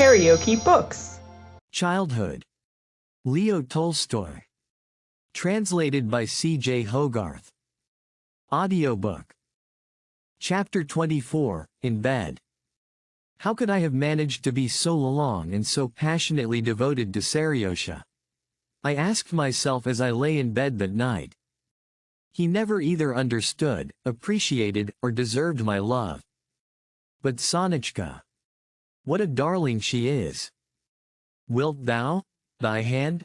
KaraokeBooks. Childhood. Leo Tolstoy. Translated by C.J. Hogarth. Audiobook. Chapter 24, In Bed. How could I have managed to be so long and so passionately devoted to Saryosha? I asked myself as I lay in bed that night. He never either understood, appreciated, or deserved my love. But Sonitchka. What a darling she is. Wilt thou? Thy hand?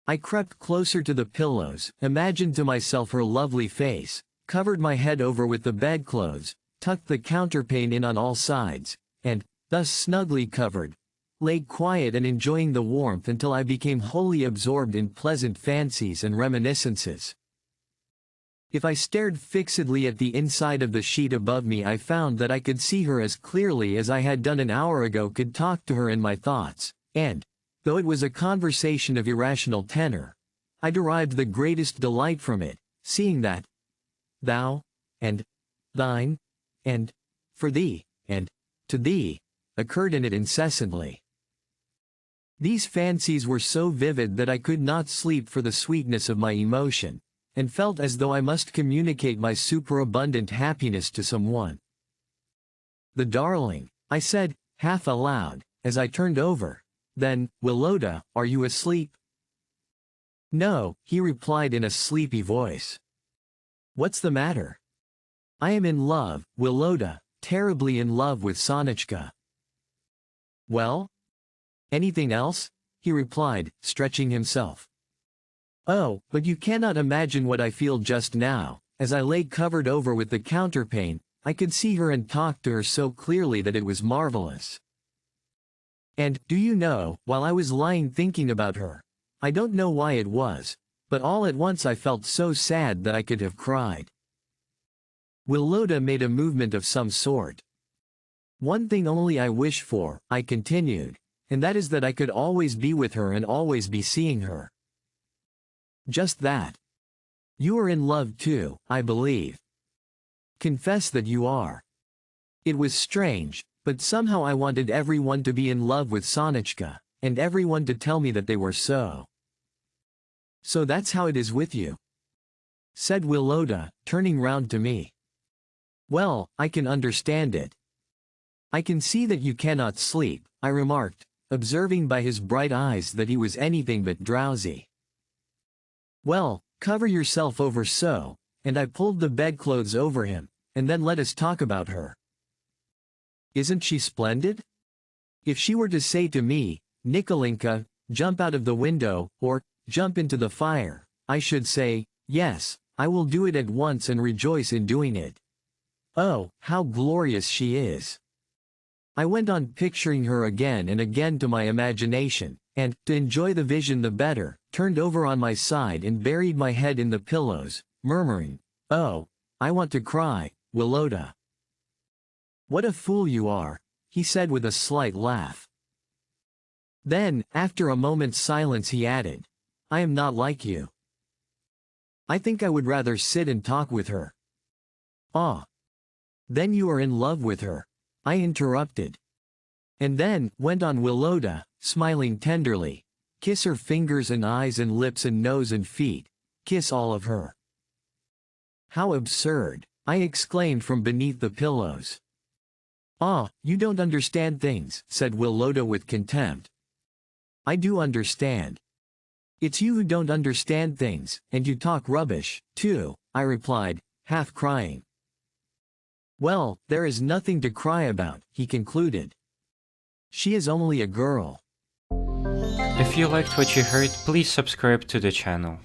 I crept closer to the pillows, imagined to myself her lovely face, covered my head over with the bedclothes, tucked the counterpane in on all sides, and, thus snugly covered, lay quiet and enjoying the warmth until I became wholly absorbed in pleasant fancies and reminiscences. If I stared fixedly at the inside of the sheet above me, I found that I could see her as clearly as I had done an hour ago, could talk to her in my thoughts, and, though it was a conversation of irrational tenor, I derived the greatest delight from it, seeing that thou, and thine, and for thee, and to thee, occurred in it incessantly. These fancies were so vivid that I could not sleep for the sweetness of my emotion, and felt as though I must communicate my superabundant happiness to someone. "The darling," I said, half aloud, as I turned over. Then, "Willota, are you asleep?" "No," he replied in a sleepy voice. "What's the matter?" "I am in love, Willota, terribly in love with Sonitchka." "Well? Anything else?" he replied, stretching himself. "Oh, but you cannot imagine what I feel just now. As I lay covered over with the counterpane, I could see her and talk to her so clearly that it was marvelous. And, do you know, while I was lying thinking about her, I don't know why it was, but all at once I felt so sad that I could have cried." Willota made a movement of some sort. "One thing only I wish for," I continued, "and that is that I could always be with her and always be seeing her." "Just that. You are in love too, I believe. Confess that you are." It was strange, but somehow I wanted everyone to be in love with Sonitchka, and everyone to tell me that they were so. "So that's how it is with you?" said Willota, turning round to me. "Well, I can understand it. I can see that you cannot sleep," I remarked, observing by his bright eyes that he was anything but drowsy. "Well, cover yourself over so," and I pulled the bedclothes over him, "and then let us talk about her. Isn't she splendid? If she were to say to me, 'Nikolinka, jump out of the window,' or 'jump into the fire,' I should say, 'Yes, I will do it at once and rejoice in doing it.' Oh, how glorious she is." I went on picturing her again and again to my imagination, and, to enjoy the vision the better, turned over on my side and buried my head in the pillows, murmuring, "Oh, I want to cry, Willota." "What a fool you are," he said with a slight laugh. Then, after a moment's silence, he added, "I am not like you. I think I would rather sit and talk with her." "Ah. Then you are in love with her," I interrupted. "And then," went on Willota, smiling tenderly, "kiss her fingers and eyes and lips and nose and feet, kiss all of her." "How absurd," I exclaimed from beneath the pillows. "Ah, you don't understand things," said Willota with contempt. "I do understand. It's you who don't understand things, and you talk rubbish, too," I replied, half crying. "Well, there is nothing to cry about," he concluded. "She is only a girl." If you liked what you heard, please subscribe to the channel.